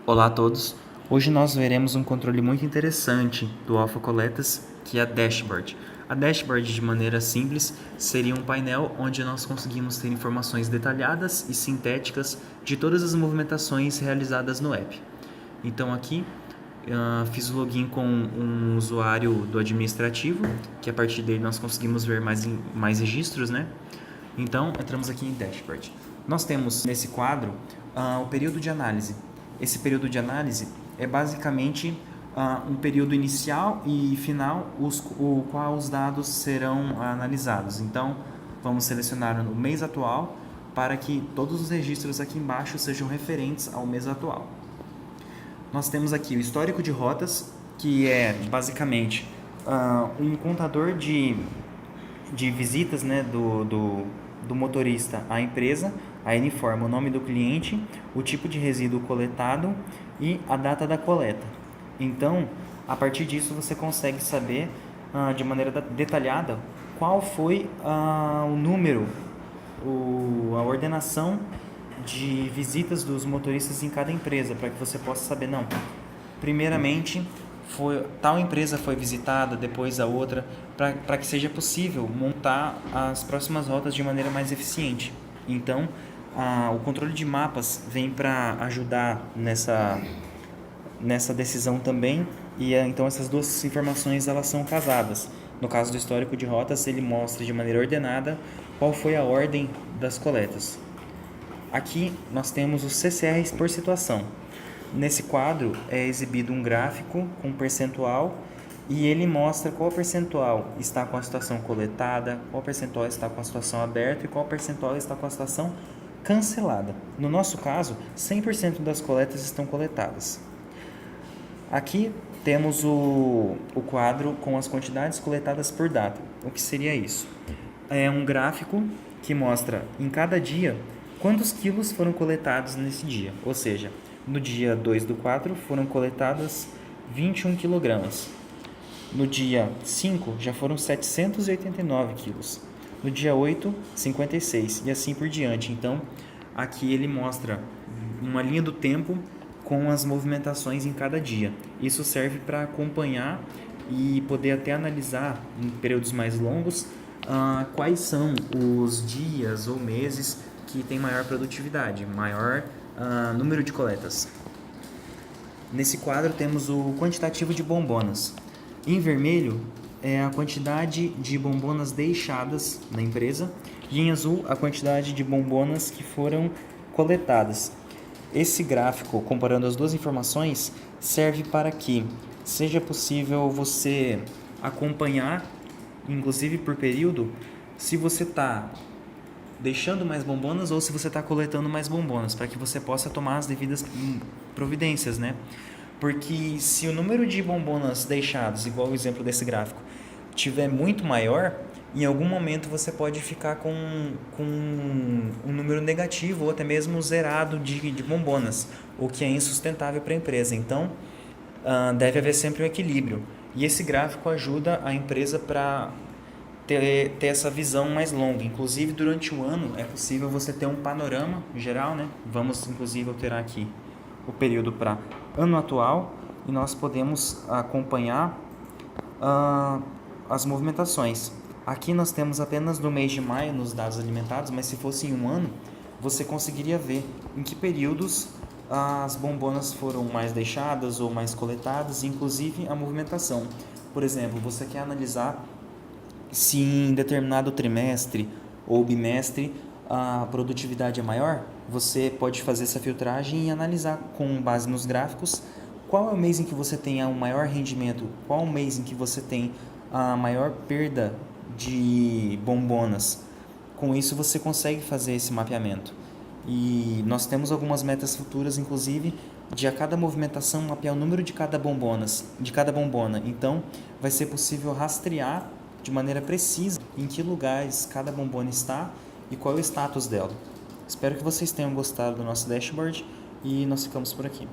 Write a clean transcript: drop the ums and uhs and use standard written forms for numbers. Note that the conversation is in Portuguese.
Olá a todos! Hoje nós veremos um controle muito interessante do Alpha Coletas, que é a Dashboard. A Dashboard, de maneira simples, seria um painel onde nós conseguimos ter informações detalhadas e sintéticas de todas as movimentações realizadas no app. Então aqui fiz o login com um usuário do administrativo, que a partir dele nós conseguimos ver mais registros, né? Então entramos aqui em Dashboard. Nós temos nesse quadro o período de análise. Esse período de análise é basicamente um período inicial e final, o qual os dados serão analisados. Então, vamos selecionar o mês atual para que todos os registros aqui embaixo sejam referentes ao mês atual. Nós temos aqui o histórico de rotas, que é basicamente um contador de visitas, né, do motorista à empresa. Aí ele informa o nome do cliente, o tipo de resíduo coletado e a data da coleta. Então, a partir disso você consegue saber de maneira detalhada qual foi o número, a ordenação de visitas dos motoristas em cada empresa, para que você possa saber, não, primeiramente tal empresa foi visitada, depois a outra, para que seja possível montar as próximas rotas de maneira mais eficiente. Então, o controle de mapas vem para ajudar nessa decisão também, e então essas duas informações elas são casadas. No caso do histórico de rotas, ele mostra de maneira ordenada qual foi a ordem das coletas. Aqui nós temos os CCRs por situação. Nesse quadro é exibido um gráfico com percentual e ele mostra qual percentual está com a situação coletada, qual percentual está com a situação aberta e qual percentual está com a situação cancelada. No nosso caso, 100% das coletas estão coletadas. Aqui temos o quadro com as quantidades coletadas por data. O que seria isso? É um gráfico que mostra em cada dia quantos quilos foram coletados nesse dia. Ou seja, no dia 2/4 foram coletadas 21 quilogramas. No dia 5 já foram 789 quilos. No dia 8, 56 e assim por diante. Então, aqui ele mostra uma linha do tempo com as movimentações em cada dia. Isso serve para acompanhar e poder até analisar em períodos mais longos quais são os dias ou meses que tem maior produtividade, maior número de coletas. Nesse quadro temos o quantitativo de bombonas. Em vermelho é a quantidade de bombonas deixadas na empresa e em azul a quantidade de bombonas que foram coletadas. Esse gráfico, comparando as duas informações, serve para que seja possível você acompanhar, inclusive por período, se você está deixando mais bombonas ou se você está coletando mais bombonas, para que você possa tomar as devidas providências, né? Porque se o número de bombonas deixadas, igual o exemplo desse gráfico, tiver muito maior, em algum momento você pode ficar com um número negativo ou até mesmo zerado de bombonas, o que é insustentável para a empresa. Então, deve haver sempre um equilíbrio. E esse gráfico ajuda a empresa para ter essa visão mais longa. Inclusive, durante o ano é possível você ter um panorama geral, né? Vamos, inclusive, alterar aqui o período para ano atual e nós podemos acompanhar as movimentações. Aqui nós temos apenas no mês de maio nos dados alimentados, mas se fosse em um ano, você conseguiria ver em que períodos as bombonas foram mais deixadas ou mais coletadas, inclusive a movimentação. Por exemplo, você quer analisar se em determinado trimestre ou bimestre a produtividade é maior, você pode fazer essa filtragem e analisar com base nos gráficos qual é o mês em que você tem o maior rendimento, qual é o mês em que você tem a maior perda de bombonas. Com isso você consegue fazer esse mapeamento. E nós temos algumas metas futuras, inclusive, de a cada movimentação mapear o número de cada bombona. Então, vai ser possível rastrear de maneira precisa em que lugares cada bombona está e qual é o status dela. Espero que vocês tenham gostado do nosso dashboard e nós ficamos por aqui.